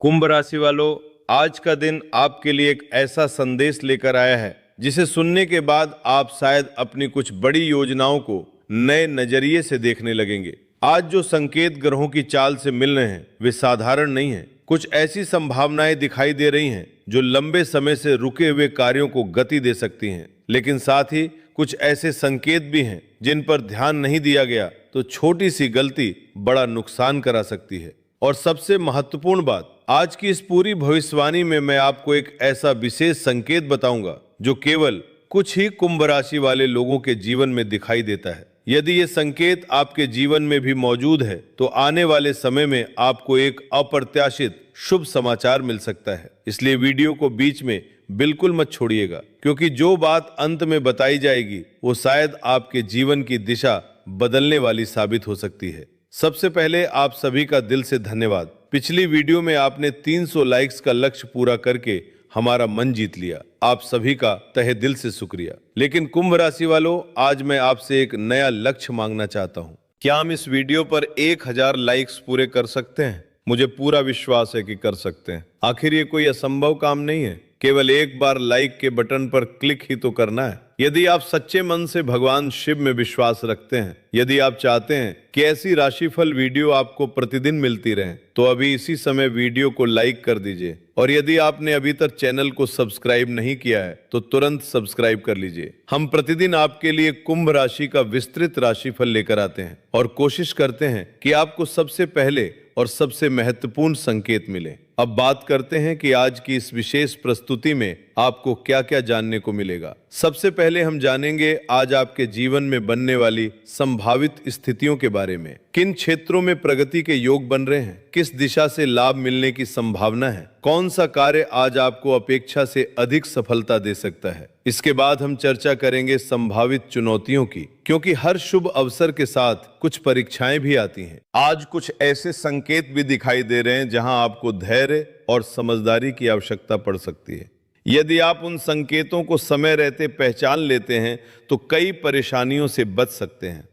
कुंभ राशि वालों, आज का दिन आपके लिए एक ऐसा संदेश लेकर आया है जिसे सुनने के बाद आप शायद अपनी कुछ बड़ी योजनाओं को नए नजरिए से देखने लगेंगे। आज जो संकेत ग्रहों की चाल से मिल रहे हैं वे साधारण नहीं हैं। कुछ ऐसी संभावनाएं दिखाई दे रही हैं जो लंबे समय से रुके हुए कार्यों को गति दे सकती हैं, लेकिन साथ ही कुछ ऐसे संकेत भी हैं जिन पर ध्यान नहीं दिया गया तो छोटी सी गलती बड़ा नुकसान करा सकती है। और सबसे महत्वपूर्ण बात, आज की इस पूरी भविष्यवाणी में मैं आपको एक ऐसा विशेष संकेत बताऊंगा जो केवल कुछ ही कुंभ राशि वाले लोगों के जीवन में दिखाई देता है। यदि ये संकेत आपके जीवन में भी मौजूद है तो आने वाले समय में आपको एक अप्रत्याशित शुभ समाचार मिल सकता है। इसलिए वीडियो को बीच में बिल्कुल मत छोड़िएगा, क्योंकि जो बात अंत में बताई जाएगी वो शायद आपके जीवन की दिशा बदलने वाली साबित हो सकती है। सबसे पहले आप सभी का दिल से धन्यवाद। पिछली वीडियो में आपने 300 लाइक्स का लक्ष्य पूरा करके हमारा मन जीत लिया। आप सभी का तहे दिल से शुक्रिया। लेकिन कुंभ राशि वालों, आज मैं आपसे एक नया लक्ष्य मांगना चाहता हूं। क्या हम इस वीडियो पर 1000 लाइक्स पूरे कर सकते हैं? मुझे पूरा विश्वास है कि कर सकते हैं। आखिर ये कोई असंभव काम नहीं है। केवल एक बार लाइक के बटन पर क्लिक ही तो करना है। यदि आप सच्चे मन से भगवान शिव में विश्वास रखते हैं, यदि आप चाहते हैं कि ऐसी राशिफल वीडियो आपको प्रतिदिन मिलती रहे, तो अभी इसी समय वीडियो को लाइक कर दीजिए। और यदि आपने अभी तक चैनल को सब्सक्राइब नहीं किया है तो तुरंत सब्सक्राइब कर लीजिए। हम प्रतिदिन आपके लिए कुंभ राशि का विस्तृत राशिफल लेकर आते हैं और कोशिश करते हैं कि आपको सबसे पहले और सबसे महत्वपूर्ण संकेत मिले। अब बात करते हैं कि आज की इस विशेष प्रस्तुति में आपको क्या क्या जानने को मिलेगा। सबसे पहले हम जानेंगे आज आपके जीवन में बनने वाली संभावित स्थितियों के बारे में। किन क्षेत्रों में प्रगति के योग बन रहे हैं, किस दिशा से लाभ मिलने की संभावना है, कौन सा कार्य आज आपको अपेक्षा से अधिक सफलता दे सकता है। इसके बाद हम चर्चा करेंगे संभावित चुनौतियों की, क्योंकि हर शुभ अवसर के साथ कुछ परीक्षाएं भी आती हैं। आज कुछ ऐसे संकेत भी दिखाई दे रहे हैं जहां आपको धैर्य और समझदारी की आवश्यकता पड़ सकती है। यदि आप उन संकेतों को समय रहते पहचान लेते हैं तो कई परेशानियों से बच सकते हैं।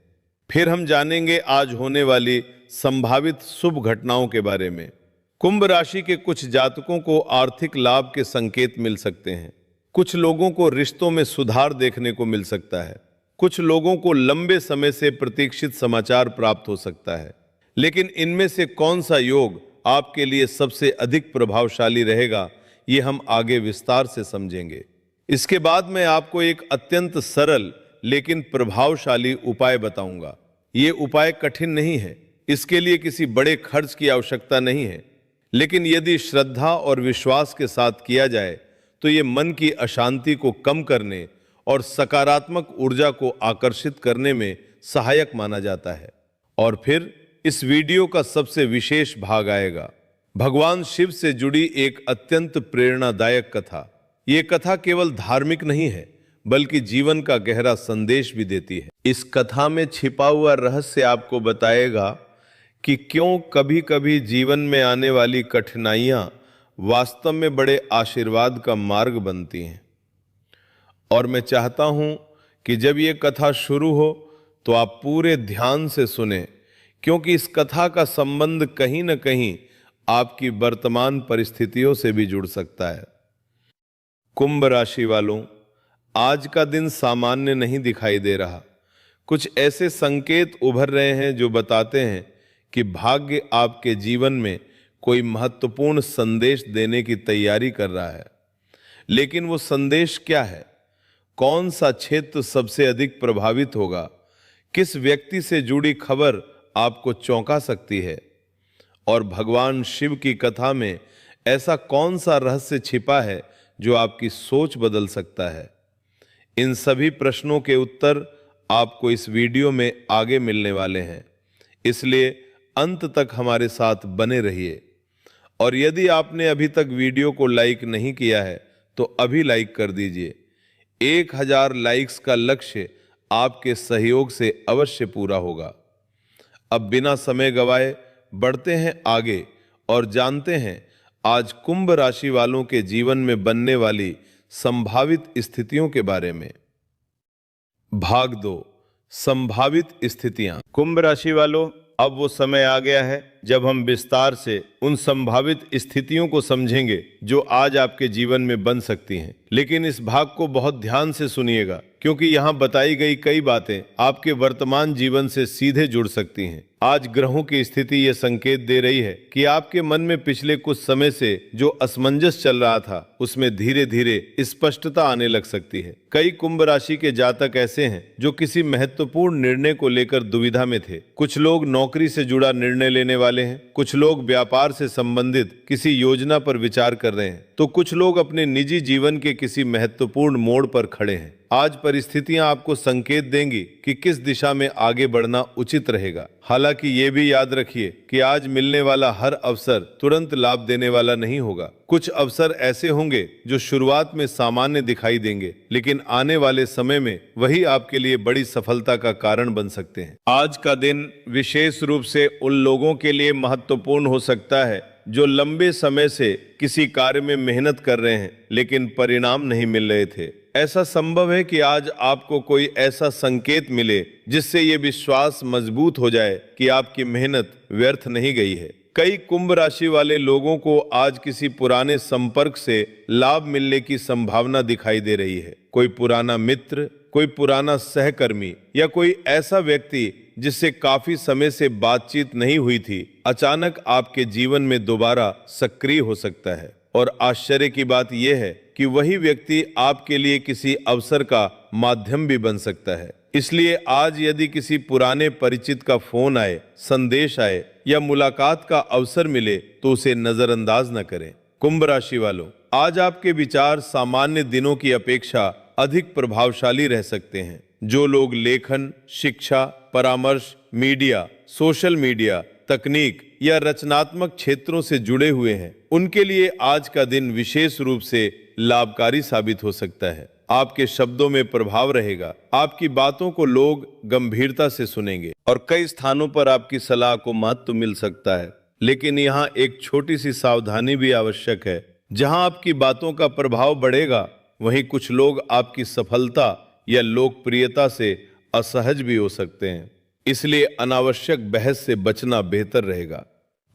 फिर हम जानेंगे आज होने वाली संभावित शुभ घटनाओं के बारे में। कुंभ राशि के कुछ जातकों को आर्थिक लाभ के संकेत मिल सकते हैं। कुछ लोगों को रिश्तों में सुधार देखने को मिल सकता है। कुछ लोगों को लंबे समय से प्रतीक्षित समाचार प्राप्त हो सकता है। लेकिन इनमें से कौन सा योग आपके लिए सबसे अधिक प्रभावशाली रहेगा, ये हम आगे विस्तार से समझेंगे। इसके बाद मैं आपको एक अत्यंत सरल लेकिन प्रभावशाली उपाय बताऊंगा। ये उपाय कठिन नहीं है, इसके लिए किसी बड़े खर्च की आवश्यकता नहीं है, लेकिन यदि श्रद्धा और विश्वास के साथ किया जाए तो ये मन की अशांति को कम करने और सकारात्मक ऊर्जा को आकर्षित करने में सहायक माना जाता है। और फिर इस वीडियो का सबसे विशेष भाग आएगा, भगवान शिव से जुड़ी एक अत्यंत प्रेरणादायक कथा। ये कथा केवल धार्मिक नहीं है, बल्कि जीवन का गहरा संदेश भी देती है। इस कथा में छिपा हुआ रहस्य आपको बताएगा कि क्यों कभी कभी जीवन में आने वाली कठिनाइयां वास्तव में बड़े आशीर्वाद का मार्ग बनती हैं। और मैं चाहता हूं कि जब ये कथा शुरू हो तो आप पूरे ध्यान से सुने, क्योंकि इस कथा का संबंध कहीं न कहीं आपकी वर्तमान परिस्थितियों से भी जुड़ सकता है। कुंभ राशि वालों, आज का दिन सामान्य नहीं दिखाई दे रहा। कुछ ऐसे संकेत उभर रहे हैं जो बताते हैं कि भाग्य आपके जीवन में कोई महत्वपूर्ण संदेश देने की तैयारी कर रहा है। लेकिन वो संदेश क्या है? कौन सा क्षेत्र सबसे अधिक प्रभावित होगा? किस व्यक्ति से जुड़ी खबर आपको चौंका सकती है? और भगवान शिव की कथा में ऐसा कौन सा रहस्य छिपा है जो आपकी सोच बदल सकता है? इन सभी प्रश्नों के उत्तर आपको इस वीडियो में आगे मिलने वाले हैं, इसलिए अंत तक हमारे साथ बने रहिए। और यदि आपने अभी तक वीडियो को लाइक नहीं किया है तो अभी लाइक कर दीजिए। 1000 लाइक्स का लक्ष्य आपके सहयोग से अवश्य पूरा होगा। अब बिना समय गवाए बढ़ते हैं आगे और जानते हैं आज कुंभ राशि वालों के जीवन में बनने वाली संभावित स्थितियों के बारे में। भाग 2, संभावित स्थितियां। कुंभ राशि वालों, अब वो समय आ गया है जब हम विस्तार से उन संभावित स्थितियों को समझेंगे जो आज आपके जीवन में बन सकती हैं। लेकिन इस भाग को बहुत ध्यान से सुनिएगा, क्योंकि यहाँ बताई गई कई बातें आपके वर्तमान जीवन से सीधे जुड़ सकती हैं। आज ग्रहों की स्थिति यह संकेत दे रही है कि आपके मन में पिछले कुछ समय से जो असमंजस चल रहा था, उसमें धीरे धीरे स्पष्टता आने लग सकती है। कई कुंभ राशि के जातक ऐसे हैं जो किसी महत्वपूर्ण निर्णय को लेकर दुविधा में थे। कुछ लोग नौकरी से जुड़ा निर्णय लेने वाले हैं, कुछ लोग व्यापार से संबंधित किसी योजना पर विचार कर रहे हैं, तो कुछ लोग अपने निजी जीवन के किसी महत्वपूर्ण मोड़ पर खड़े हैं। आज परिस्थितियां आपको संकेत देंगी कि किस दिशा में आगे बढ़ना उचित रहेगा। हालांकि ये भी याद रखिए कि आज मिलने वाला हर अवसर तुरंत लाभ देने वाला नहीं होगा। कुछ अवसर ऐसे होंगे जो शुरुआत में सामान्य दिखाई देंगे, लेकिन आने वाले समय में वही आपके लिए बड़ी सफलता का कारण बन सकते हैं। आज का दिन विशेष रूप से उन लोगों के लिए महत्वपूर्ण हो सकता है जो लंबे समय से किसी कार्य में मेहनत कर रहे हैं लेकिन परिणाम नहीं मिल रहे थे। ऐसा संभव है कि आज आपको कोई ऐसा संकेत मिले जिससे ये विश्वास मजबूत हो जाए कि आपकी मेहनत व्यर्थ नहीं गई है। कई कुंभ राशि वाले लोगों को आज किसी पुराने संपर्क से लाभ मिलने की संभावना दिखाई दे रही है। कोई पुराना मित्र, कोई पुराना सहकर्मी या कोई ऐसा व्यक्ति जिससे काफी समय से बातचीत नहीं हुई थी, अचानक आपके जीवन में दोबारा सक्रिय हो सकता है। और आश्चर्य की बात यह है कि वही व्यक्ति आपके लिए किसी अवसर का माध्यम भी बन सकता है। इसलिए आज यदि किसी पुराने परिचित का फोन आए, संदेश आए या मुलाकात का अवसर मिले तो उसे नजरअंदाज न करें। कुंभ राशि वालों, आज आपके विचार सामान्य दिनों की अपेक्षा अधिक प्रभावशाली रह सकते हैं। जो लोग लेखन, शिक्षा, परामर्श, मीडिया, सोशल मीडिया, तकनीक या रचनात्मक क्षेत्रों से जुड़े हुए हैं, उनके लिए आज का दिन विशेष रूप से लाभकारी साबित हो सकता है। आपके शब्दों में प्रभाव रहेगा, आपकी बातों को लोग गंभीरता से सुनेंगे और कई स्थानों पर आपकी सलाह को महत्व मिल सकता है। लेकिन यहाँ एक छोटी सी सावधानी भी आवश्यक है। जहाँ आपकी बातों का प्रभाव बढ़ेगा, वहीं कुछ लोग आपकी सफलता या लोकप्रियता से असहज भी हो सकते हैं। इसलिए अनावश्यक बहस से बचना बेहतर रहेगा।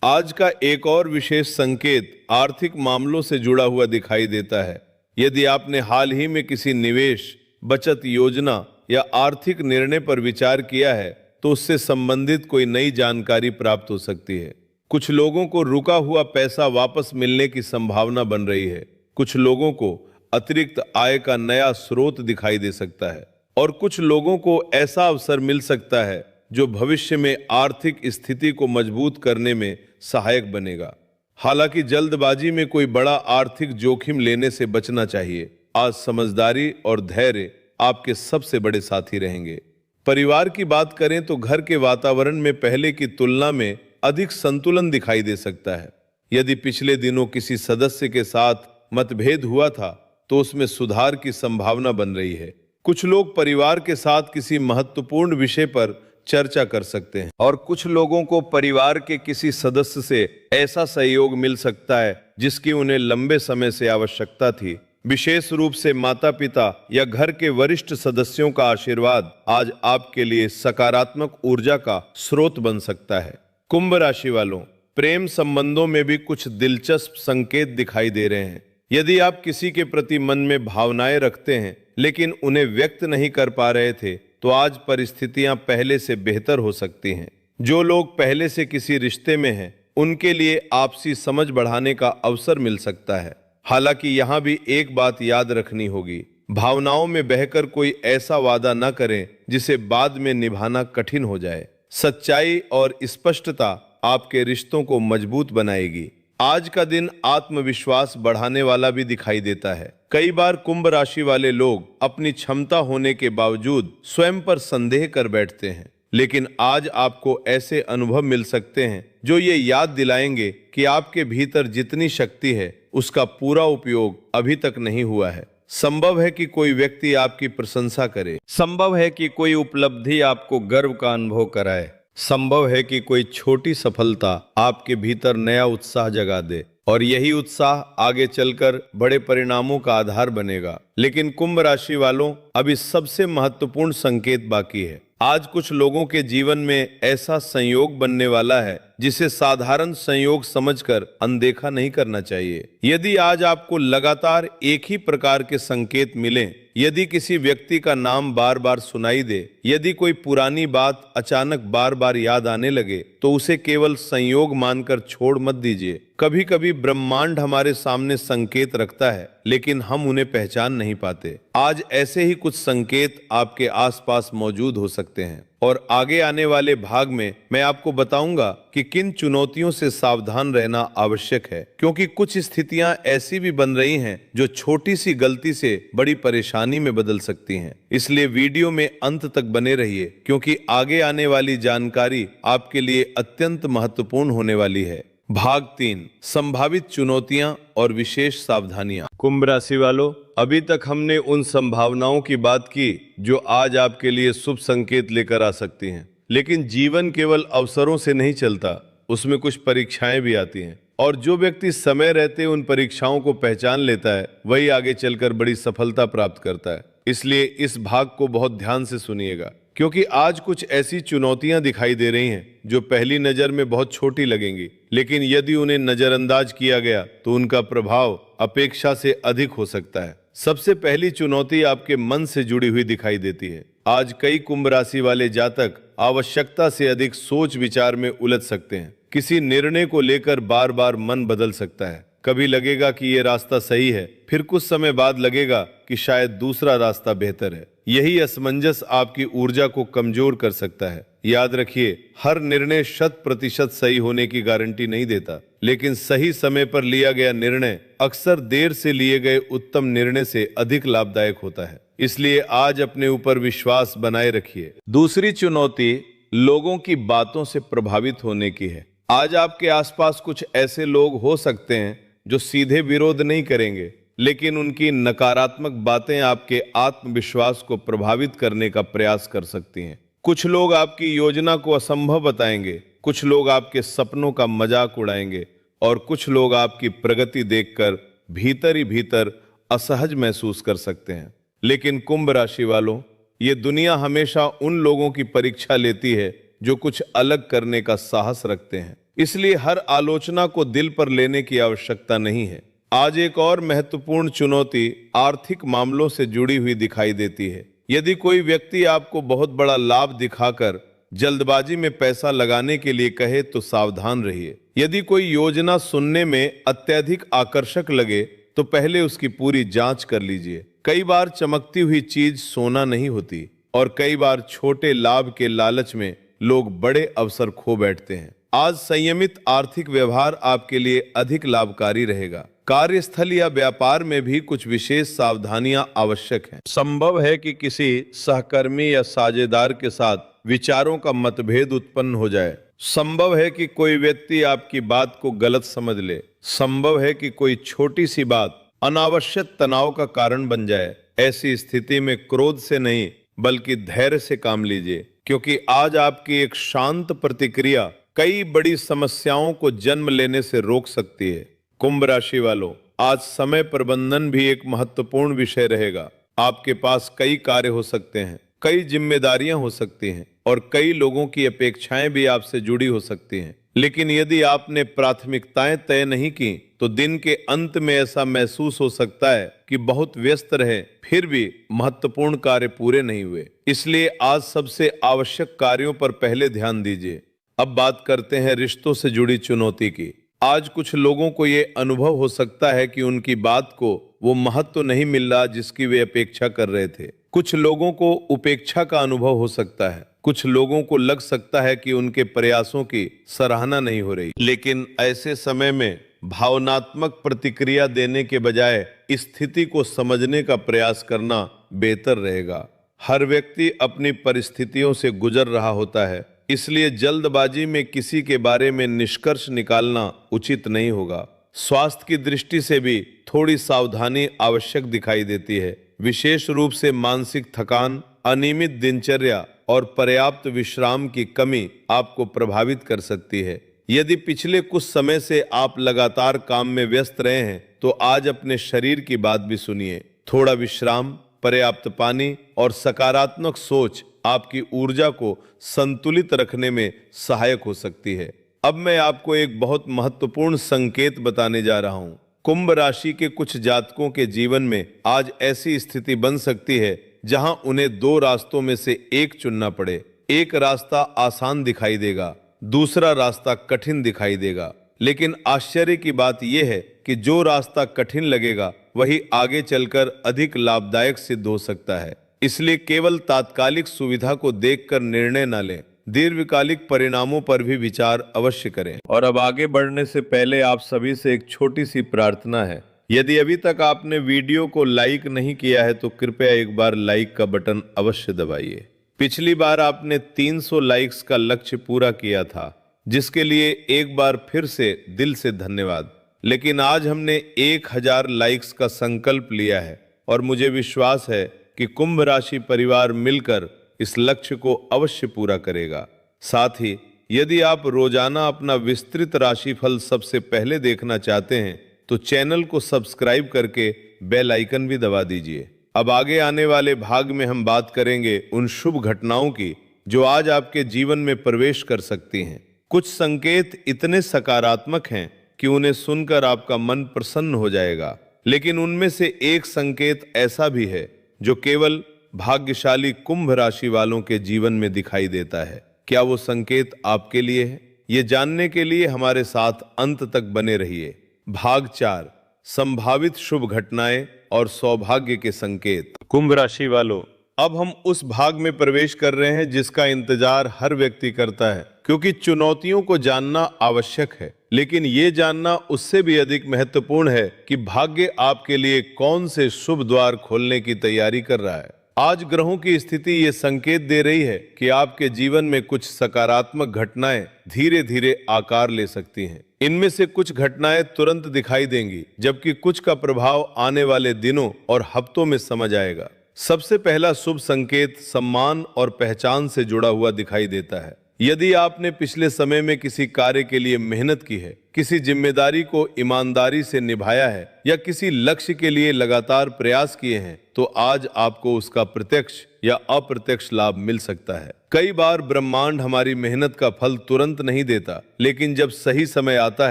आज का एक और विशेष संकेत आर्थिक मामलों से जुड़ा हुआ दिखाई देता है। यदि आपने हाल ही में किसी निवेश, बचत योजना या आर्थिक निर्णय पर विचार किया है, तो उससे संबंधित कोई नई जानकारी प्राप्त हो सकती है। कुछ लोगों को रुका हुआ पैसा वापस मिलने की संभावना बन रही है। कुछ लोगों को अतिरिक्त आय का नया स्रोत दिखाई दे सकता है और कुछ लोगों को ऐसा अवसर मिल सकता है जो भविष्य में आर्थिक स्थिति को मजबूत करने में सहायक बनेगा। हालांकि जल्दबाजी में कोई बड़ा आर्थिक जोखिम लेने से बचना चाहिए। आज समझदारी और धैर्य आपके सबसे बड़े साथी रहेंगे। परिवार की बात करें तो घर के वातावरण में पहले की तुलना में अधिक संतुलन दिखाई दे सकता है। यदि पिछले दिनों किसी सदस्य के साथ मतभेद हुआ था, तो उसमें सुधार की संभावना बन रही है। कुछ लोग परिवार के साथ किसी महत्वपूर्ण विषय पर चर्चा कर सकते हैं और कुछ लोगों को परिवार के किसी सदस्य से ऐसा सहयोग मिल सकता है जिसकी उन्हें लंबे समय से आवश्यकता थी। विशेष रूप से माता पिता या घर के वरिष्ठ सदस्यों का आशीर्वाद आज आपके लिए सकारात्मक ऊर्जा का स्रोत बन सकता है। कुंभ राशि वालों, प्रेम संबंधों में भी कुछ दिलचस्प संकेत दिखाई दे रहे हैं। यदि आप किसी के प्रति मन में भावनाएं रखते हैं लेकिन उन्हें व्यक्त नहीं कर पा रहे थे, तो आज परिस्थितियां पहले से बेहतर हो सकती हैं। जो लोग पहले से किसी रिश्ते में हैं, उनके लिए आपसी समझ बढ़ाने का अवसर मिल सकता है। हालांकि यहाँ भी एक बात याद रखनी होगी, भावनाओं में बहकर कोई ऐसा वादा न करें जिसे बाद में निभाना कठिन हो जाए। सच्चाई और स्पष्टता आपके रिश्तों को मजबूत बनाएगी। आज का दिन आत्मविश्वास बढ़ाने वाला भी दिखाई देता है। कई बार कुंभ राशि वाले लोग अपनी क्षमता होने के बावजूद स्वयं पर संदेह कर बैठते हैं, लेकिन आज आपको ऐसे अनुभव मिल सकते हैं जो ये याद दिलाएंगे कि आपके भीतर जितनी शक्ति है उसका पूरा उपयोग अभी तक नहीं हुआ है। संभव है कि कोई व्यक्ति आपकी प्रशंसा करे, संभव है कि कोई उपलब्धि आपको गर्व का अनुभव कराए, संभव है कि कोई छोटी सफलता आपके भीतर नया उत्साह जगा दे और यही उत्साह आगे चलकर बड़े परिणामों का आधार बनेगा। लेकिन कुंभ राशि वालों, अभी सबसे महत्वपूर्ण संकेत बाकी है। आज कुछ लोगों के जीवन में ऐसा संयोग बनने वाला है जिसे साधारण संयोग समझकर अनदेखा नहीं करना चाहिए। यदि आज आपको लगातार एक ही प्रकार के संकेत मिलें, यदि किसी व्यक्ति का नाम बार बार सुनाई दे, यदि कोई पुरानी बात अचानक बार बार याद आने लगे, तो उसे केवल संयोग मानकर छोड़ मत दीजिए। कभी कभी ब्रह्मांड हमारे सामने संकेत रखता है, लेकिन हम उन्हें पहचान नहीं पाते। आज ऐसे ही कुछ संकेत आपके आसपास मौजूद हो सकते हैं और आगे आने वाले भाग में मैं आपको बताऊंगा कि किन चुनौतियों से सावधान रहना आवश्यक है, क्योंकि कुछ स्थितियां ऐसी भी बन रही हैं जो छोटी सी गलती से बड़ी परेशानी में बदल सकती हैं। इसलिए वीडियो में अंत तक बने रहिए, क्योंकि आगे आने वाली जानकारी आपके लिए अत्यंत महत्वपूर्ण होने वाली है। भाग 3, संभावित चुनौतियां और विशेष सावधानियां। कुंभ राशि वालों, अभी तक हमने उन संभावनाओं की बात की जो आज आपके लिए शुभ संकेत लेकर आ सकती हैं। लेकिन जीवन केवल अवसरों से नहीं चलता, उसमें कुछ परीक्षाएं भी आती हैं। और जो व्यक्ति समय रहते उन परीक्षाओं को पहचान लेता है, वही आगे चलकर बड़ी सफलता प्राप्त करता है। इसलिए इस भाग को बहुत ध्यान से सुनिएगा, क्योंकि आज कुछ ऐसी चुनौतियां दिखाई दे रही हैं जो पहली नजर में बहुत छोटी लगेंगी, लेकिन यदि उन्हें नजरअंदाज किया गया तो उनका प्रभाव अपेक्षा से अधिक हो सकता है। सबसे पहली चुनौती आपके मन से जुड़ी हुई दिखाई देती है। आज कई कुंभ राशि वाले जातक आवश्यकता से अधिक सोच विचार में उलझ सकते हैं। किसी निर्णय को लेकर बार बार मन बदल सकता है। कभी लगेगा कि ये रास्ता सही है, फिर कुछ समय बाद लगेगा कि शायद दूसरा रास्ता बेहतर है। यही असमंजस आपकी ऊर्जा को कमजोर कर सकता है। याद रखिए, हर निर्णय 100% सही होने की गारंटी नहीं देता, लेकिन सही समय पर लिया गया निर्णय अक्सर देर से लिए गए उत्तम निर्णय से अधिक लाभदायक होता है। इसलिए आज अपने ऊपर विश्वास बनाए रखिए। दूसरी चुनौती लोगों की बातों से प्रभावित होने की है। आज आपके आसपास कुछ ऐसे लोग हो सकते हैं जो सीधे विरोध नहीं करेंगे, लेकिन उनकी नकारात्मक बातें आपके आत्मविश्वास को प्रभावित करने का प्रयास कर सकती हैं। कुछ लोग आपकी योजना को असंभव बताएंगे, कुछ लोग आपके सपनों का मजाक उड़ाएंगे और कुछ लोग आपकी प्रगति देखकर भीतर ही भीतर असहज महसूस कर सकते हैं। लेकिन कुंभ राशि वालों, ये दुनिया हमेशा उन लोगों की परीक्षा लेती है जो कुछ अलग करने का साहस रखते हैं। इसलिए हर आलोचना को दिल पर लेने की आवश्यकता नहीं है। आज एक और महत्वपूर्ण चुनौती आर्थिक मामलों से जुड़ी हुई दिखाई देती है। यदि कोई व्यक्ति आपको बहुत बड़ा लाभ दिखाकर जल्दबाजी में पैसा लगाने के लिए कहे तो सावधान रहिए। यदि कोई योजना सुनने में अत्यधिक आकर्षक लगे तो पहले उसकी पूरी जांच कर लीजिए। कई बार चमकती हुई चीज सोना नहीं होती और कई बार छोटे लाभ के लालच में लोग बड़े अवसर खो बैठते हैं। आज संयमित आर्थिक व्यवहार आपके लिए अधिक लाभकारी रहेगा। कार्यस्थल या व्यापार में भी कुछ विशेष सावधानियां आवश्यक हैं। संभव है कि किसी सहकर्मी या साझेदार के साथ विचारों का मतभेद उत्पन्न हो जाए। संभव है कि कोई व्यक्ति आपकी बात को गलत समझ ले। संभव है कि कोई छोटी सी बात अनावश्यक तनाव का कारण बन जाए। ऐसी स्थिति में क्रोध से नहीं बल्कि धैर्य से काम लीजिए, क्योंकि आज आपकी एक शांत प्रतिक्रिया कई बड़ी समस्याओं को जन्म लेने से रोक सकती है। कुंभ राशि वालों, आज समय प्रबंधन भी एक महत्वपूर्ण विषय रहेगा। आपके पास कई कार्य हो सकते हैं, कई जिम्मेदारियां हो सकती हैं और कई लोगों की अपेक्षाएं भी आपसे जुड़ी हो सकती हैं। लेकिन यदि आपने प्राथमिकताएं तय नहीं की तो दिन के अंत में ऐसा महसूस हो सकता है कि बहुत व्यस्त रहे फिर भी महत्वपूर्ण कार्य पूरे नहीं हुए। इसलिए आज सबसे आवश्यक कार्यों पर पहले ध्यान दीजिए। अब बात करते हैं रिश्तों से जुड़ी चुनौती की। आज कुछ लोगों को ये अनुभव हो सकता है कि उनकी बात को वो महत्व नहीं मिल रहा जिसकी वे अपेक्षा कर रहे थे। कुछ लोगों को उपेक्षा का अनुभव हो सकता है। कुछ लोगों को लग सकता है कि उनके प्रयासों की सराहना नहीं हो रही। लेकिन ऐसे समय में भावनात्मक प्रतिक्रिया देने के बजाय स्थिति को समझने का प्रयास करना बेहतर रहेगा। हर व्यक्ति अपनी परिस्थितियों से गुजर रहा होता है, इसलिए जल्दबाजी में किसी के बारे में निष्कर्ष निकालना उचित नहीं होगा। स्वास्थ्य की दृष्टि से भी थोड़ी सावधानी आवश्यक दिखाई देती है। विशेष रूप से मानसिक थकान, अनियमित दिनचर्या और पर्याप्त विश्राम की कमी आपको प्रभावित कर सकती है। यदि पिछले कुछ समय से आप लगातार काम में व्यस्त रहे हैं तो आज अपने शरीर की बात भी सुनिए। थोड़ा विश्राम, पर्याप्त पानी और सकारात्मक सोच आपकी ऊर्जा को संतुलित रखने में सहायक हो सकती है। अब मैं आपको एक बहुत महत्वपूर्ण संकेत बताने जा रहा हूं। कुंभ राशि के कुछ जातकों के जीवन में आज ऐसी स्थिति बन सकती है जहां उन्हें दो रास्तों में से एक चुनना पड़े। एक रास्ता आसान दिखाई देगा, दूसरा रास्ता कठिन दिखाई देगा। लेकिन आश्चर्य की बात यह है कि जो रास्ता कठिन लगेगा वही आगे चलकर अधिक लाभदायक सिद्ध हो सकता है। इसलिए केवल तात्कालिक सुविधा को देखकर निर्णय न लें, दीर्घकालिक परिणामों पर भी विचार अवश्य करें। और अब आगे बढ़ने से पहले आप सभी से एक छोटी सी प्रार्थना है। यदि अभी तक आपने वीडियो को लाइक नहीं किया है तो कृपया एक बार लाइक का बटन अवश्य दबाइए। पिछली बार आपने 300 लाइक्स का लक्ष्य पूरा किया था, जिसके लिए एक बार फिर से दिल से धन्यवाद। लेकिन आज हमने 1000 लाइक्स का संकल्प लिया है और मुझे विश्वास है कि कुंभ राशि परिवार मिलकर इस लक्ष्य को अवश्य पूरा करेगा। साथ ही यदि आप रोजाना अपना विस्तृत राशिफल सबसे पहले देखना चाहते हैं तो चैनल को सब्सक्राइब करके बेल आइकन भी दबा दीजिए। अब आगे आने वाले भाग में हम बात करेंगे उन शुभ घटनाओं की जो आज आपके जीवन में प्रवेश कर सकती हैं। कुछ संकेत इतने सकारात्मक हैं कि उन्हें सुनकर आपका मन प्रसन्न हो जाएगा, लेकिन उनमें से एक संकेत ऐसा भी है जो केवल भाग्यशाली कुंभ राशि वालों के जीवन में दिखाई देता है। क्या वो संकेत आपके लिए है? ये जानने के लिए हमारे साथ अंत तक बने रहिए। भाग 4, संभावित शुभ घटनाएं और सौभाग्य के संकेत। कुंभ राशि वालों, अब हम उस भाग में प्रवेश कर रहे हैं जिसका इंतजार हर व्यक्ति करता है, क्योंकि चुनौतियों को जानना आवश्यक है, लेकिन ये जानना उससे भी अधिक महत्वपूर्ण है कि भाग्य आपके लिए कौन से शुभ द्वार खोलने की तैयारी कर रहा है। आज ग्रहों की स्थिति ये संकेत दे रही है कि आपके जीवन में कुछ सकारात्मक घटनाएं धीरे धीरे आकार ले सकती हैं। इनमें से कुछ घटनाएं तुरंत दिखाई देंगी, जबकि कुछ का प्रभाव आने वाले दिनों और हफ्तों में समझ आएगा। सबसे पहला शुभ संकेत सम्मान और पहचान से जुड़ा हुआ दिखाई देता है। यदि आपने पिछले समय में किसी कार्य के लिए मेहनत की है, किसी जिम्मेदारी को ईमानदारी से निभाया है या किसी लक्ष्य के लिए लगातार प्रयास किए हैं, तो आज आपको उसका प्रत्यक्ष या अप्रत्यक्ष लाभ मिल सकता है। कई बार ब्रह्मांड हमारी मेहनत का फल तुरंत नहीं देता, लेकिन जब सही समय आता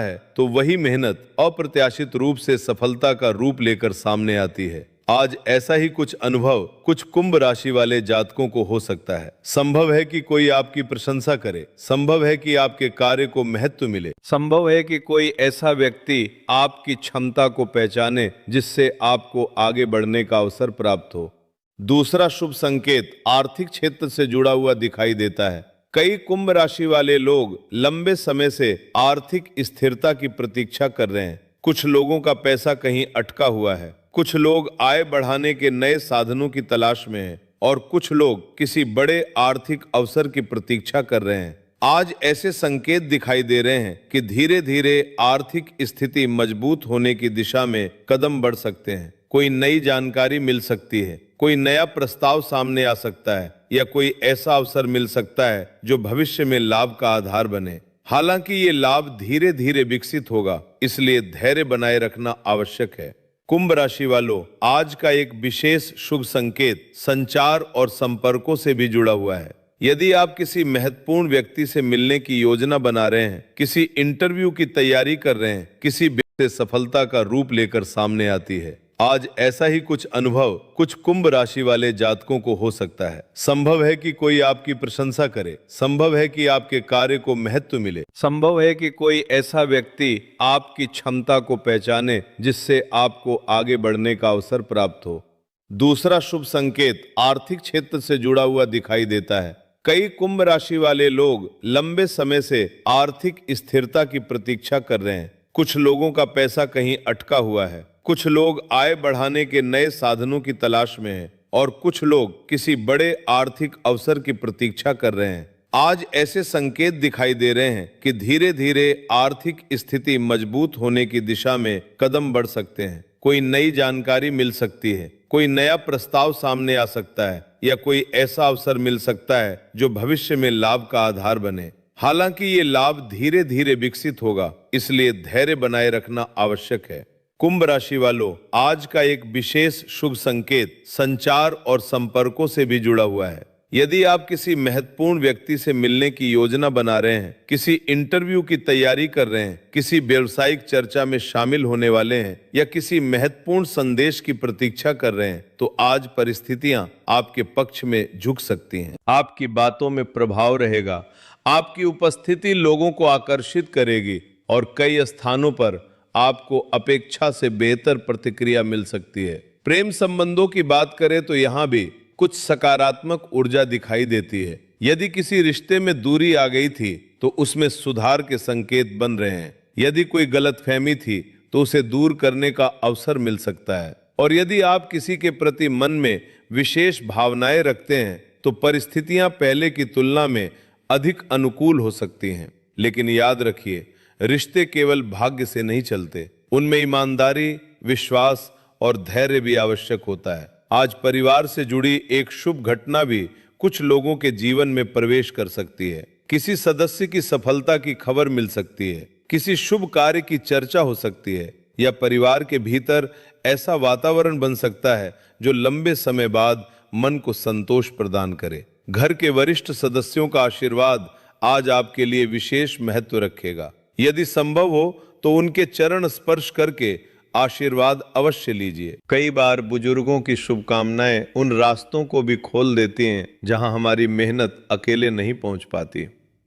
है तो वही मेहनत अप्रत्याशित रूप से सफलता का रूप लेकर सामने आती है। आज ऐसा ही कुछ अनुभव कुछ कुंभ राशि वाले जातकों को हो सकता है। संभव है कि कोई आपकी प्रशंसा करे, संभव है कि आपके कार्य को महत्व मिले, संभव है कि कोई ऐसा व्यक्ति आपकी क्षमता को पहचाने जिससे आपको आगे बढ़ने का अवसर प्राप्त हो। दूसरा शुभ संकेत आर्थिक क्षेत्र से जुड़ा हुआ दिखाई देता है। कई कुंभ राशि वाले लोग लंबे समय से आर्थिक स्थिरता की प्रतीक्षा कर रहे हैं। कुछ लोगों का पैसा कहीं अटका हुआ है, कुछ लोग आय बढ़ाने के नए साधनों की तलाश में हैं और कुछ लोग किसी बड़े आर्थिक अवसर की प्रतीक्षा कर रहे हैं। आज ऐसे संकेत दिखाई दे रहे हैं कि धीरे धीरे आर्थिक स्थिति मजबूत होने की दिशा में कदम बढ़ सकते हैं। कोई नई जानकारी मिल सकती है, कोई नया प्रस्ताव सामने आ सकता है या कोई ऐसा अवसर मिल सकता है जो भविष्य में लाभ का आधार बने। हालांकि ये लाभ धीरे धीरे विकसित होगा, इसलिए धैर्य बनाए रखना आवश्यक है। कुंभ राशि वालों, आज का एक विशेष शुभ संकेत संचार और संपर्कों से भी जुड़ा हुआ है। यदि आप किसी महत्वपूर्ण व्यक्ति से मिलने की योजना बना रहे हैं, किसी इंटरव्यू की तैयारी कर रहे हैं, किसी से सफलता का रूप लेकर सामने आती है। आज ऐसा ही कुछ अनुभव कुछ कुंभ राशि वाले जातकों को हो सकता है। संभव है कि कोई आपकी प्रशंसा करे, संभव है कि आपके कार्य को महत्व मिले, संभव है कि कोई ऐसा व्यक्ति आपकी क्षमता को पहचाने जिससे आपको आगे बढ़ने का अवसर प्राप्त हो। दूसरा शुभ संकेत आर्थिक क्षेत्र से जुड़ा हुआ दिखाई देता है। कई कुंभ राशि वाले लोग लंबे समय से आर्थिक स्थिरता की प्रतीक्षा कर रहे हैं। कुछ लोगों का पैसा कहीं अटका हुआ है, कुछ लोग आय बढ़ाने के नए साधनों की तलाश में हैं और कुछ लोग किसी बड़े आर्थिक अवसर की प्रतीक्षा कर रहे हैं। आज ऐसे संकेत दिखाई दे रहे हैं कि धीरे धीरे आर्थिक स्थिति मजबूत होने की दिशा में कदम बढ़ सकते हैं। कोई नई जानकारी मिल सकती है, कोई नया प्रस्ताव सामने आ सकता है या कोई ऐसा अवसर मिल सकता है जो भविष्य में लाभ का आधार बने। हालांकि ये लाभ धीरे धीरे विकसित होगा, इसलिए धैर्य बनाए रखना आवश्यक है। कुंभ राशि वालों, आज का एक विशेष शुभ संकेत संचार और संपर्कों से भी जुड़ा हुआ है। यदि आप किसी महत्वपूर्ण व्यक्ति से मिलने की योजना बना रहे हैं, किसी इंटरव्यू की तैयारी कर रहे हैं, किसी व्यावसायिक चर्चा में शामिल होने वाले हैं या किसी महत्वपूर्ण संदेश की प्रतीक्षा कर रहे हैं, तो आज परिस्थितियां आपके पक्ष में झुक सकती हैं। आपकी बातों में प्रभाव रहेगा, आपकी उपस्थिति लोगों को आकर्षित करेगी और कई स्थानों पर आपको अपेक्षा से बेहतर प्रतिक्रिया मिल सकती है। प्रेम संबंधों की बात करें तो यहाँ भी कुछ सकारात्मक ऊर्जा दिखाई देती है। यदि किसी रिश्ते में दूरी आ गई थी तो उसमें सुधार के संकेत बन रहे हैं। यदि कोई गलतफहमी थी तो उसे दूर करने का अवसर मिल सकता है। और यदि आप किसी के प्रति मन में विशेष भावनाएं रखते हैं तो परिस्थितियां पहले की तुलना में अधिक अनुकूल हो सकती हैं। लेकिन याद रखिए, रिश्ते केवल भाग्य से नहीं चलते, उनमें ईमानदारी, विश्वास और धैर्य भी आवश्यक होता है। आज परिवार से जुड़ी एक शुभ घटना भी कुछ लोगों के जीवन में प्रवेश कर सकती है। किसी सदस्य की सफलता की खबर मिल सकती है, किसी शुभ कार्य की चर्चा हो सकती है या परिवार के भीतर ऐसा वातावरण बन सकता है जो लंबे समय बाद मन को संतोष प्रदान करे। घर के वरिष्ठ सदस्यों का आशीर्वाद आज आपके लिए विशेष महत्व रखेगा। यदि संभव हो तो उनके चरण स्पर्श करके आशीर्वाद अवश्य लीजिए। कई बार बुजुर्गों की शुभकामनाएं उन रास्तों को भी खोल देती हैं जहां हमारी मेहनत अकेले नहीं पहुंच पाती।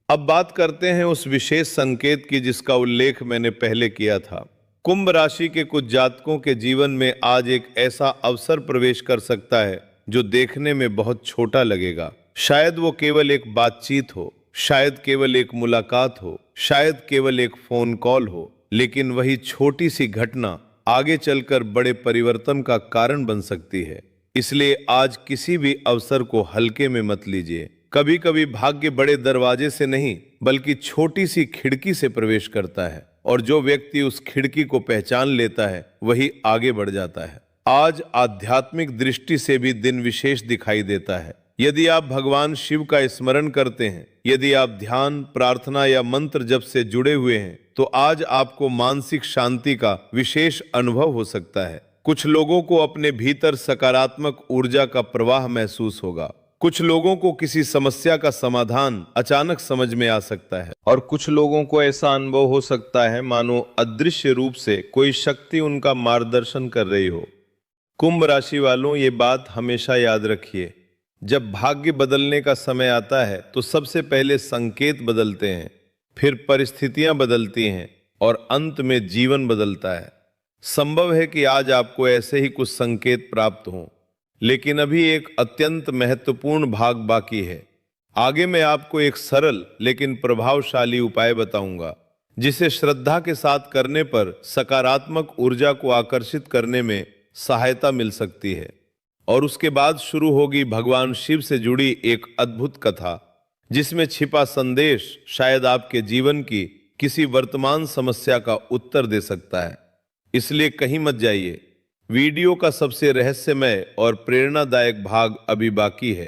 अब बात करते हैं उस विशेष संकेत की जिसका उल्लेख मैंने पहले किया था। कुंभ राशि के कुछ जातकों के जीवन में आज एक ऐसा अवसर प्रवेश कर सकता है जो देखने में बहुत छोटा लगेगा। शायद वो केवल एक बातचीत हो, शायद केवल एक मुलाकात हो, शायद केवल एक फोन कॉल हो, लेकिन वही छोटी सी घटना आगे चलकर बड़े परिवर्तन का कारण बन सकती है। इसलिए आज किसी भी अवसर को हल्के में मत लीजिए। कभी कभी भाग्य बड़े दरवाजे से नहीं बल्कि छोटी सी खिड़की से प्रवेश करता है और जो व्यक्ति उस खिड़की को पहचान लेता है वही आगे बढ़ जाता है। आज आध्यात्मिक दृष्टि से भी दिन विशेष दिखाई देता है। यदि आप भगवान शिव का स्मरण करते हैं, यदि आप ध्यान, प्रार्थना या मंत्र जप से जुड़े हुए हैं, तो आज आपको मानसिक शांति का विशेष अनुभव हो सकता है। कुछ लोगों को अपने भीतर सकारात्मक ऊर्जा का प्रवाह महसूस होगा। कुछ लोगों को किसी समस्या का समाधान अचानक समझ में आ सकता है और कुछ लोगों को ऐसा अनुभव हो सकता है मानो अदृश्य रूप से कोई शक्ति उनका मार्गदर्शन कर रही हो। कुंभ राशि वालों, ये बात हमेशा याद रखिए, जब भाग्य बदलने का समय आता है तो सबसे पहले संकेत बदलते हैं, फिर परिस्थितियां बदलती हैं और अंत में जीवन बदलता है। संभव है कि आज आपको ऐसे ही कुछ संकेत प्राप्त हों, लेकिन अभी एक अत्यंत महत्वपूर्ण भाग बाकी है। आगे मैं आपको एक सरल लेकिन प्रभावशाली उपाय बताऊंगा जिसे श्रद्धा के साथ करने पर सकारात्मक ऊर्जा को आकर्षित करने में सहायता मिल सकती है। और उसके बाद शुरू होगी भगवान शिव से जुड़ी एक अद्भुत कथा जिसमें छिपा संदेश शायद आपके जीवन की किसी वर्तमान समस्या का उत्तर दे सकता है। इसलिए कहीं मत जाइए, वीडियो का सबसे रहस्यमय और प्रेरणादायक भाग अभी बाकी है।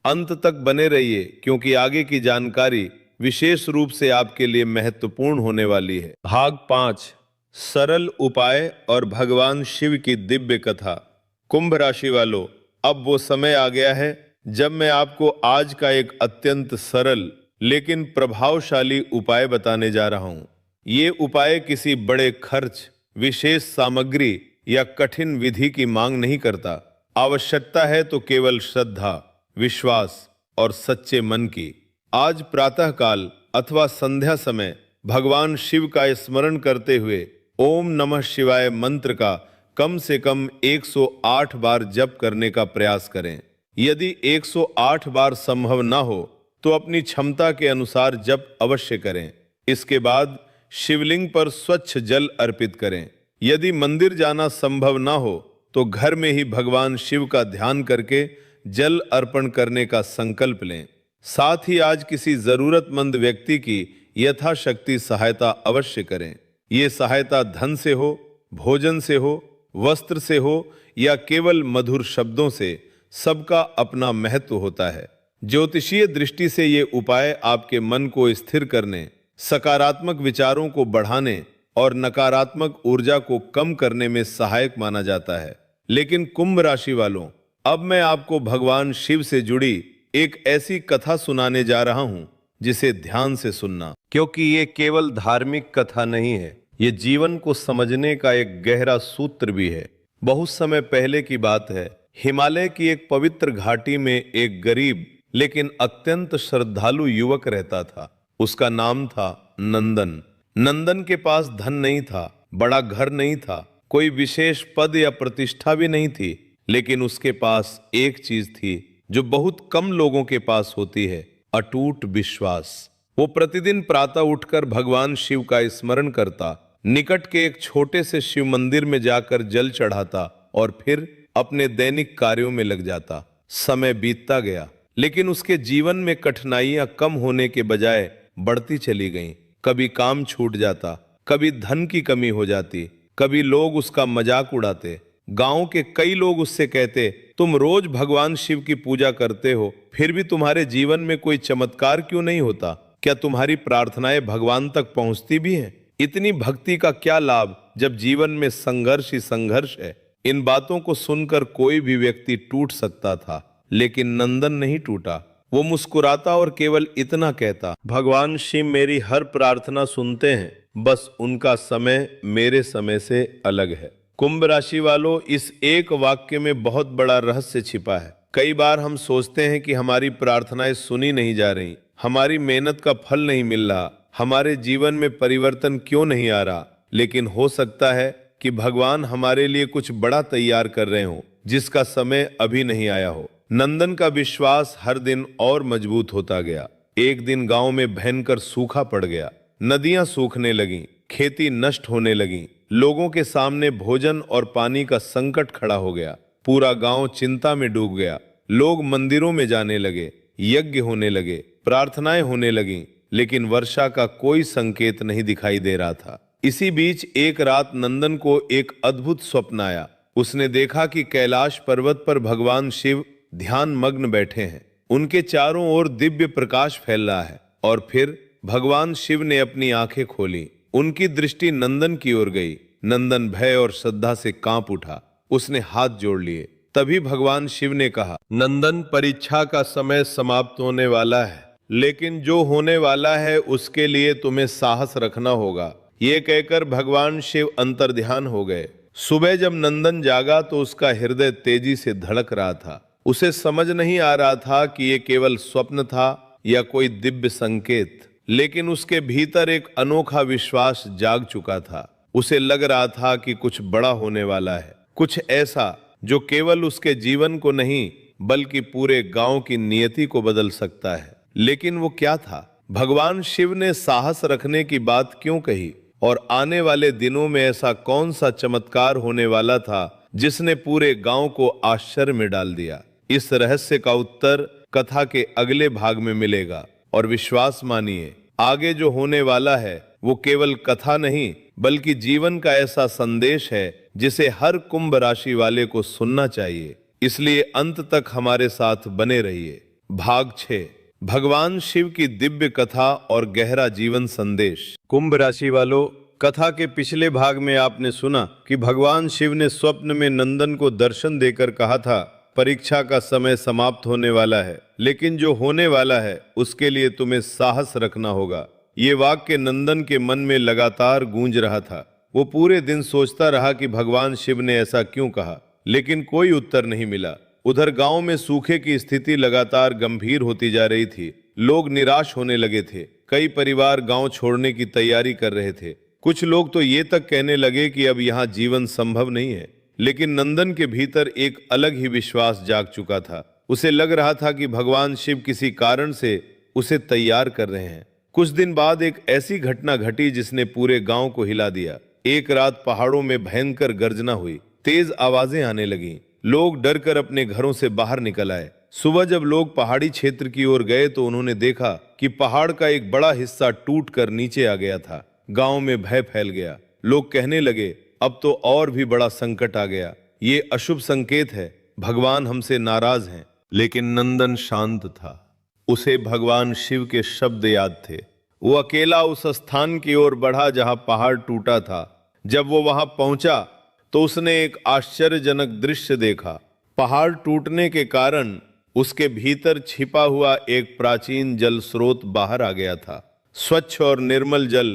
अंत तक बने रहिए क्योंकि आगे की जानकारी विशेष रूप से आपके लिए महत्वपूर्ण होने वाली है। भाग 5, सरल उपाय और भगवान शिव की दिव्य कथा। कुंभ राशि वालों, अब वो समय आ गया है जब मैं आपको आज का एक अत्यंत सरल लेकिन प्रभावशाली उपाय बताने जा रहा हूं। ये उपाय किसी बड़े खर्च, विशेष सामग्री या कठिन विधि की मांग नहीं करता। आवश्यकता है तो केवल श्रद्धा, विश्वास और सच्चे मन की। आज प्रातःकाल अथवा संध्या समय भगवान शिव का स्मरण करते हुए ओम नमः शिवाय मंत्र का कम से कम 108 बार जप करने का प्रयास करें। यदि 108 बार संभव ना हो तो अपनी क्षमता के अनुसार जप अवश्य करें। इसके बाद शिवलिंग पर स्वच्छ जल अर्पित करें। यदि मंदिर जाना संभव ना हो तो घर में ही भगवान शिव का ध्यान करके जल अर्पण करने का संकल्प लें। साथ ही आज किसी जरूरतमंद व्यक्ति की यथाशक्ति सहायता अवश्य करें। ये सहायता धन से हो, भोजन से हो, वस्त्र से हो या केवल मधुर शब्दों से, सबका अपना महत्व होता है। ज्योतिषीय दृष्टि से ये उपाय आपके मन को स्थिर करने, सकारात्मक विचारों को बढ़ाने और नकारात्मक ऊर्जा को कम करने में सहायक माना जाता है। लेकिन कुंभ राशि वालों, अब मैं आपको भगवान शिव से जुड़ी एक ऐसी कथा सुनाने जा रहा हूं जिसे ध्यान से सुनना, क्योंकि ये केवल धार्मिक कथा नहीं है, ये जीवन को समझने का एक गहरा सूत्र भी है। बहुत समय पहले की बात है, हिमालय की एक पवित्र घाटी में एक गरीब लेकिन अत्यंत श्रद्धालु युवक रहता था। उसका नाम था नंदन। नंदन के पास धन नहीं था, बड़ा घर नहीं था, कोई विशेष पद या प्रतिष्ठा भी नहीं थी, लेकिन उसके पास एक चीज थी जो बहुत कम लोगों के पास होती है, अटूट विश्वास। वो प्रतिदिन प्रातः उठकर भगवान शिव का स्मरण करता, निकट के एक छोटे से शिव मंदिर में जाकर जल चढ़ाता और फिर अपने दैनिक कार्यों में लग जाता। समय बीतता गया, लेकिन उसके जीवन में कठिनाइयां कम होने के बजाय बढ़ती चली गईं। कभी काम छूट जाता, कभी धन की कमी हो जाती, कभी लोग उसका मजाक उड़ाते। गांव के कई लोग उससे कहते, तुम रोज भगवान शिव की पूजा करते हो, फिर भी तुम्हारे जीवन में कोई चमत्कार क्यों नहीं होता? क्या तुम्हारी प्रार्थनाएं भगवान तक पहुंचती भी हैं? इतनी भक्ति का क्या लाभ जब जीवन में संघर्ष ही संघर्ष है? इन बातों को सुनकर कोई भी व्यक्ति टूट सकता था, लेकिन नंदन नहीं टूटा। वो मुस्कुराता और केवल इतना कहता, भगवान शिव मेरी हर प्रार्थना सुनते हैं, बस उनका समय मेरे समय से अलग है। कुंभ राशि वालों, इस एक वाक्य में बहुत बड़ा रहस्य छिपा है। कई बार हम सोचते हैं कि हमारी प्रार्थनाएं सुनी नहीं जा रही, हमारी मेहनत का फल नहीं मिल रहा, हमारे जीवन में परिवर्तन क्यों नहीं आ रहा। लेकिन हो सकता है कि भगवान हमारे लिए कुछ बड़ा तैयार कर रहे हो, जिसका समय अभी नहीं आया हो। नंदन का विश्वास हर दिन और मजबूत होता गया। एक दिन गांव में भयंकर सूखा पड़ गया, नदियां सूखने लगीं, खेती नष्ट होने लगी, लोगों के सामने भोजन और पानी का संकट खड़ा हो गया। पूरा गांव चिंता में डूब गया। लोग मंदिरों में जाने लगे, यज्ञ होने लगे, प्रार्थनाएं होने लगीं, लेकिन वर्षा का कोई संकेत नहीं दिखाई दे रहा था। इसी बीच एक रात नंदन को एक अद्भुत स्वप्न आया। उसने देखा कि कैलाश पर्वत पर भगवान शिव ध्यान मग्न बैठे हैं, उनके चारों ओर दिव्य प्रकाश फैल रहा है। और फिर भगवान शिव ने अपनी आंखें खोली, उनकी दृष्टि नंदन की ओर गई। नंदन भय और श्रद्धा से कांप उठा, उसने हाथ जोड़ लिए। तभी भगवान शिव ने कहा, नंदन, परीक्षा का समय समाप्त होने वाला है, लेकिन जो होने वाला है उसके लिए तुम्हें साहस रखना होगा। ये कहकर भगवान शिव अंतर्ध्यान हो गए। सुबह जब नंदन जागा तो उसका हृदय तेजी से धड़क रहा था। उसे समझ नहीं आ रहा था कि ये केवल स्वप्न था या कोई दिव्य संकेत, लेकिन उसके भीतर एक अनोखा विश्वास जाग चुका था। उसे लग रहा था कि कुछ बड़ा होने वाला है, कुछ ऐसा जो केवल उसके जीवन को नहीं बल्कि पूरे गांव की नियति को बदल सकता है। लेकिन वो क्या था? भगवान शिव ने साहस रखने की बात क्यों कही? और आने वाले दिनों में ऐसा कौन सा चमत्कार होने वाला था जिसने पूरे गांव को आश्चर्य में डाल दिया? इस रहस्य का उत्तर कथा के अगले भाग में मिलेगा। और विश्वास मानिए, आगे जो होने वाला है वो केवल कथा नहीं बल्कि जीवन का ऐसा संदेश है जिसे हर कुंभ राशि वाले को सुनना चाहिए। इसलिए अंत तक हमारे साथ बने रहिए। भाग 6, भगवान शिव की दिव्य कथा और गहरा जीवन संदेश। कुंभ राशि वालों, कथा के पिछले भाग में आपने सुना कि भगवान शिव ने स्वप्न में नंदन को दर्शन देकर कहा था, परीक्षा का समय समाप्त होने वाला है, लेकिन जो होने वाला है उसके लिए तुम्हें साहस रखना होगा। ये वाक्य नंदन के मन में लगातार गूंज रहा था। वो पूरे दिन सोचता रहा कि भगवान शिव ने ऐसा क्यों कहा, लेकिन कोई उत्तर नहीं मिला। उधर गांव में सूखे की स्थिति लगातार गंभीर होती जा रही थी। लोग निराश होने लगे थे। कई परिवार गांव छोड़ने की तैयारी कर रहे थे। कुछ लोग तो ये तक कहने लगे कि अब यहाँ जीवन संभव नहीं है। लेकिन नंदन के भीतर एक अलग ही विश्वास जाग चुका था। उसे लग रहा था कि भगवान शिव किसी कारण से उसे तैयार कर रहे हैं। कुछ दिन बाद एक ऐसी घटना घटी जिसने पूरे गांव को हिला दिया। एक रात पहाड़ों में भयंकर गर्जना हुई, तेज आवाजें आने लगीं। लोग डरकर अपने घरों से बाहर निकल आए। सुबह जब लोग पहाड़ी क्षेत्र की ओर गए तो उन्होंने देखा कि पहाड़ का एक बड़ा हिस्सा टूटकर नीचे आ गया था। गांव में भय फैल गया। लोग कहने लगे, अब तो और भी बड़ा संकट आ गया, ये अशुभ संकेत है, भगवान हमसे नाराज हैं। लेकिन नंदन शांत था। उसे भगवान शिव के शब्द याद थे, वो अकेला उस स्थान की ओर बढ़ा जहां पहाड़ टूटा था। जब वो वहां पहुंचा तो उसने एक आश्चर्यजनक दृश्य देखा। पहाड़ टूटने के कारण उसके भीतर छिपा हुआ एक प्राचीन जल स्रोत बाहर आ गया था। स्वच्छ और निर्मल जल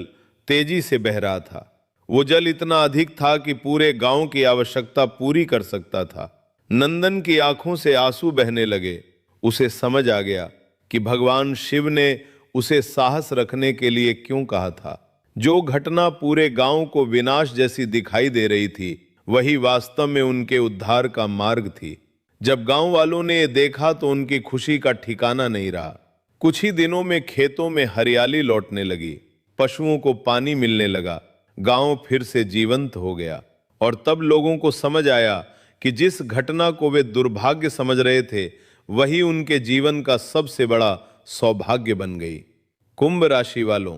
तेजी से बह रहा था। वो जल इतना अधिक था कि पूरे गांव की आवश्यकता पूरी कर सकता था। नंदन की आंखों से आंसू बहने लगे। उसे समझ आ गया कि भगवान शिव ने उसे साहस रखने के लिए क्यों कहा था। जो घटना पूरे गांव को विनाश जैसी दिखाई दे रही थी, वही वास्तव में उनके उद्धार का मार्ग थी। जब गांव वालों ने ये देखा तो उनकी खुशी का ठिकाना नहीं रहा। कुछ ही दिनों में खेतों में हरियाली लौटने लगी, पशुओं को पानी मिलने लगा, गांव फिर से जीवंत हो गया। और तब लोगों को समझ आया कि जिस घटना को वे दुर्भाग्य समझ रहे थे, वही उनके जीवन का सबसे बड़ा सौभाग्य बन गई। कुंभ राशि वालों,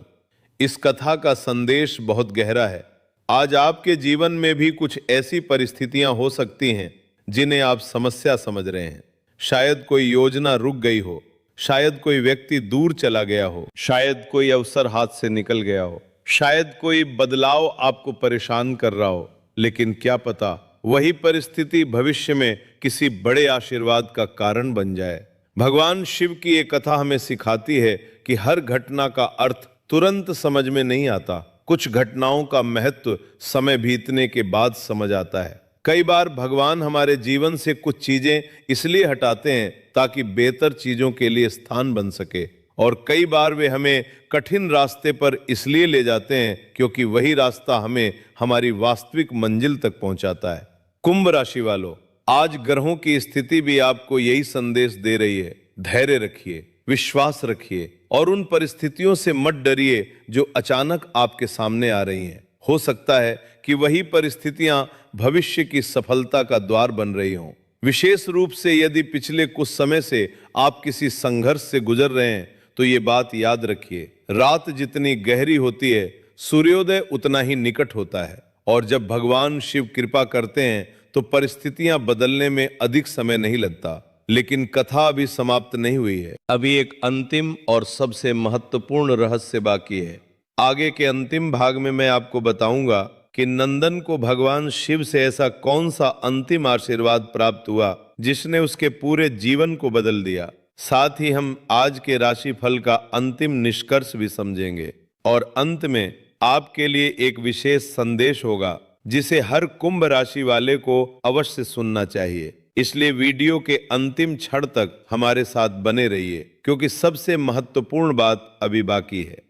इस कथा का संदेश बहुत गहरा है। आज आपके जीवन में भी कुछ ऐसी परिस्थितियां हो सकती हैं जिन्हें आप समस्या समझ रहे हैं। शायद कोई योजना रुक गई हो, शायद कोई व्यक्ति दूर चला गया हो, शायद कोई अवसर हाथ से निकल गया हो, शायद कोई बदलाव आपको परेशान कर रहा हो। लेकिन क्या पता वही परिस्थिति भविष्य में किसी बड़े आशीर्वाद का कारण बन जाए। भगवान शिव की ये कथा हमें सिखाती है कि हर घटना का अर्थ तुरंत समझ में नहीं आता। कुछ घटनाओं का महत्व समय बीतने के बाद समझ आता है। कई बार भगवान हमारे जीवन से कुछ चीजें इसलिए हटाते हैं ताकि बेहतर चीजों के लिए स्थान बन सके, और कई बार वे हमें कठिन रास्ते पर इसलिए ले जाते हैं क्योंकि वही रास्ता हमें हमारी वास्तविक मंजिल तक पहुंचाता है। कुंभ राशि वालों, आज ग्रहों की स्थिति भी आपको यही संदेश दे रही है। धैर्य रखिए, विश्वास रखिए और उन परिस्थितियों से मत डरिए जो अचानक आपके सामने आ रही हैं। हो सकता है कि वही परिस्थितियां भविष्य की सफलता का द्वार बन रही हों। विशेष रूप से यदि पिछले कुछ समय से आप किसी संघर्ष से गुजर रहे हैं तो ये बात याद रखिए, रात जितनी गहरी होती है, सूर्योदय उतना ही निकट होता है। और जब भगवान शिव कृपा करते हैं तो परिस्थितियां बदलने में अधिक समय नहीं लगता। लेकिन कथा अभी समाप्त नहीं हुई है। अभी एक अंतिम और सबसे महत्वपूर्ण रहस्य बाकी है। आगे के अंतिम भाग में मैं आपको बताऊंगा कि नंदन को भगवान शिव से ऐसा कौन सा अंतिम आशीर्वाद प्राप्त हुआ जिसने उसके पूरे जीवन को बदल दिया। साथ ही हम आज के राशिफल का अंतिम निष्कर्ष भी समझेंगे और अंत में आपके लिए एक विशेष संदेश होगा जिसे हर कुंभ राशि वाले को अवश्य सुनना चाहिए। इसलिए वीडियो के अंतिम क्षण तक हमारे साथ बने रहिए क्योंकि सबसे महत्वपूर्ण बात अभी बाकी है।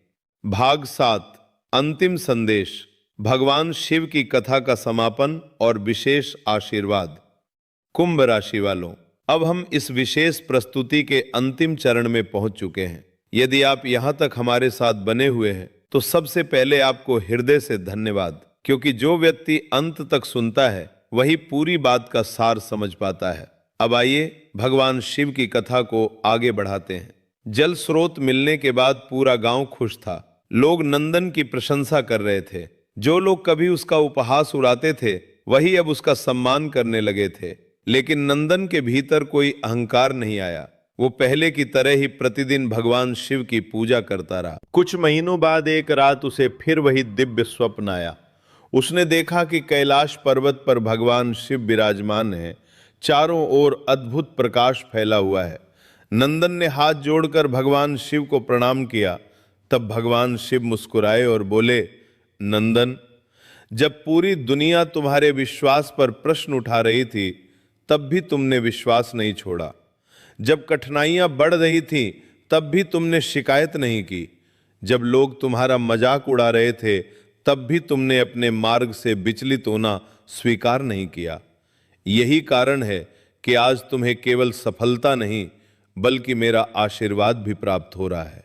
भाग 7, अंतिम संदेश, भगवान शिव की कथा का समापन और विशेष आशीर्वाद। कुंभ राशि वालों, अब हम इस विशेष प्रस्तुति के अंतिम चरण में पहुंच चुके हैं। यदि आप यहां तक हमारे साथ बने हुए हैं तो सबसे पहले आपको हृदय से धन्यवाद, क्योंकि जो व्यक्ति अंत तक सुनता है वही पूरी बात का सार समझ पाता है। अब आइए भगवान शिव की कथा को आगे बढ़ाते हैं। जल स्रोत मिलने के बाद पूरा गांव खुश था। लोग नंदन की प्रशंसा कर रहे थे। जो लोग कभी उसका उपहास उड़ाते थे वही अब उसका सम्मान करने लगे थे। लेकिन नंदन के भीतर कोई अहंकार नहीं आया। वो पहले की तरह ही प्रतिदिन भगवान शिव की पूजा करता रहा। कुछ महीनों बाद एक रात उसे फिर वही दिव्य स्वप्न आया। उसने देखा कि कैलाश पर्वत पर भगवान शिव विराजमान हैं। चारों ओर अद्भुत प्रकाश फैला हुआ है। नंदन ने हाथ जोड़कर भगवान शिव को प्रणाम किया। तब भगवान शिव मुस्कुराए और बोले, नंदन, जब पूरी दुनिया तुम्हारे विश्वास पर प्रश्न उठा रही थी तब भी तुमने विश्वास नहीं छोड़ा। जब कठिनाइयां बढ़ रही थी तब भी तुमने शिकायत नहीं की। जब लोग तुम्हारा मजाक उड़ा रहे थे तब भी तुमने अपने मार्ग से विचलित होना स्वीकार नहीं किया। यही कारण है कि आज तुम्हें केवल सफलता नहीं बल्कि मेरा आशीर्वाद भी प्राप्त हो रहा है।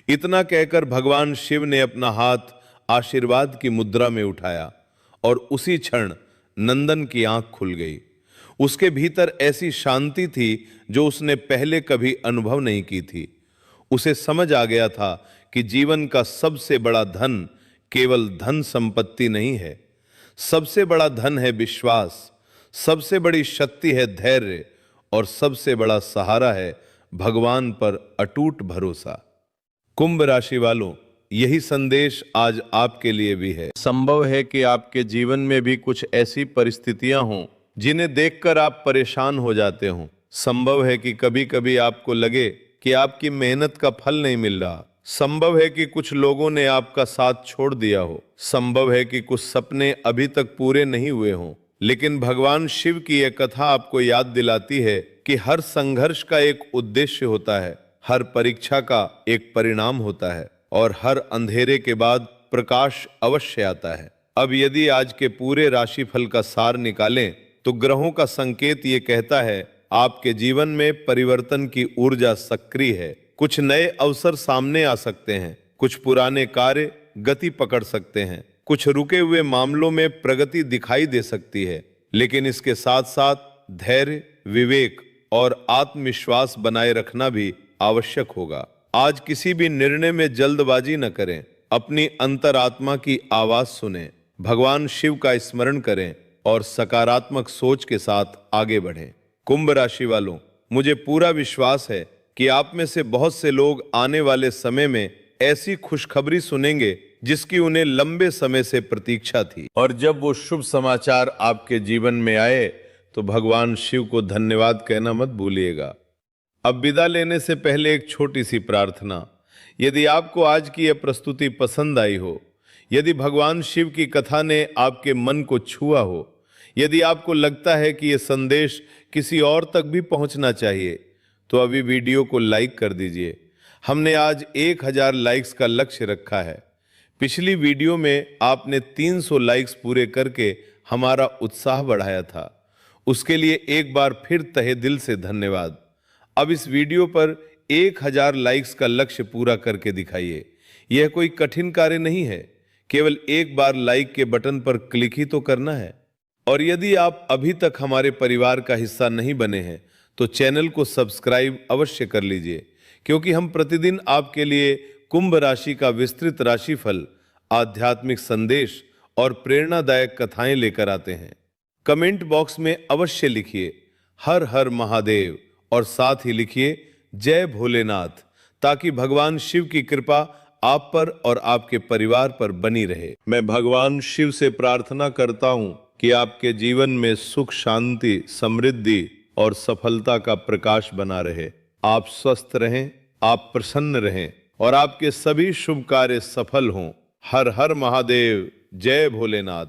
इतना कहकर भगवान शिव ने अपना हाथ आशीर्वाद की मुद्रा में उठाया और उसी क्षण नंदन की आंख खुल गई। उसके भीतर ऐसी शांति थी जो उसने पहले कभी अनुभव नहीं की थी। उसे समझ आ गया था कि जीवन का सबसे बड़ा धन केवल धन संपत्ति नहीं है। सबसे बड़ा धन है विश्वास, सबसे बड़ी शक्ति है धैर्य और सबसे बड़ा सहारा है भगवान पर अटूट भरोसा। कुंभ राशि वालों, यही संदेश आज आपके लिए भी है। संभव है कि आपके जीवन में भी कुछ ऐसी परिस्थितियां हों जिन्हें देखकर आप परेशान हो जाते हों। संभव है कि कभी कभी आपको लगे कि आपकी मेहनत का फल नहीं मिल रहा। संभव है कि कुछ लोगों ने आपका साथ छोड़ दिया हो। संभव है कि कुछ सपने अभी तक पूरे नहीं हुए हों। लेकिन भगवान शिव की यह कथा आपको याद दिलाती है कि हर संघर्ष का एक उद्देश्य होता है, हर परीक्षा का एक परिणाम होता है और हर अंधेरे के बाद प्रकाश अवश्य आता है। अब यदि आज के पूरे राशिफल का सार निकालें तो ग्रहों का संकेत ये कहता है आपके जीवन में परिवर्तन की ऊर्जा सक्रिय है। कुछ नए अवसर सामने आ सकते हैं, कुछ पुराने कार्य गति पकड़ सकते हैं, कुछ रुके हुए मामलों में प्रगति दिखाई दे सकती है। लेकिन इसके साथ साथ धैर्य, विवेक और आत्मविश्वास बनाए रखना भी आवश्यक होगा। आज किसी भी निर्णय में जल्दबाजी न करें, अपनी अंतरात्मा की आवाज सुनें, भगवान शिव का स्मरण करें और सकारात्मक सोच के साथ आगे बढ़ें। कुंभ राशि वालों, मुझे पूरा विश्वास है कि आप में से बहुत से लोग आने वाले समय में ऐसी खुशखबरी सुनेंगे जिसकी उन्हें लंबे समय से प्रतीक्षा थी। और जब वो शुभ समाचार आपके जीवन में आए तो भगवान शिव को धन्यवाद कहना मत भूलिएगा। अब विदा लेने से पहले एक छोटी सी प्रार्थना। यदि आपको आज की यह प्रस्तुति पसंद आई हो, यदि भगवान शिव की कथा ने आपके मन को छुआ हो, यदि आपको लगता है कि यह संदेश किसी और तक भी पहुंचना चाहिए, तो अभी वीडियो को लाइक कर दीजिए। हमने आज 1000 लाइक्स का लक्ष्य रखा है। पिछली वीडियो में आपने 300 लाइक्स पूरे करके हमारा उत्साह बढ़ाया था। उसके लिए एक बार फिर तहे दिल से धन्यवाद। अब इस वीडियो पर 1000 लाइक्स का लक्ष्य पूरा करके दिखाइए। यह कोई कठिन कार्य नहीं है, केवल एक बार लाइक के बटन पर क्लिक ही तो करना है। और यदि आप अभी तक हमारे परिवार का हिस्सा नहीं बने हैं तो चैनल को सब्सक्राइब अवश्य कर लीजिए, क्योंकि हम प्रतिदिन आपके लिए कुंभ राशि का विस्तृत राशिफल, आध्यात्मिक संदेश और प्रेरणादायक कथाएं लेकर आते हैं। कमेंट बॉक्स में अवश्य लिखिए हर हर महादेव और साथ ही लिखिए जय भोलेनाथ, ताकि भगवान शिव की कृपा आप पर और आपके परिवार पर बनी रहे। मैं भगवान शिव से प्रार्थना करता हूं कि आपके जीवन में सुख, शांति, समृद्धि और सफलता का प्रकाश बना रहे। आप स्वस्थ रहें, आप प्रसन्न रहें और आपके सभी शुभ कार्य सफल हों। हर हर महादेव, जय भोलेनाथ।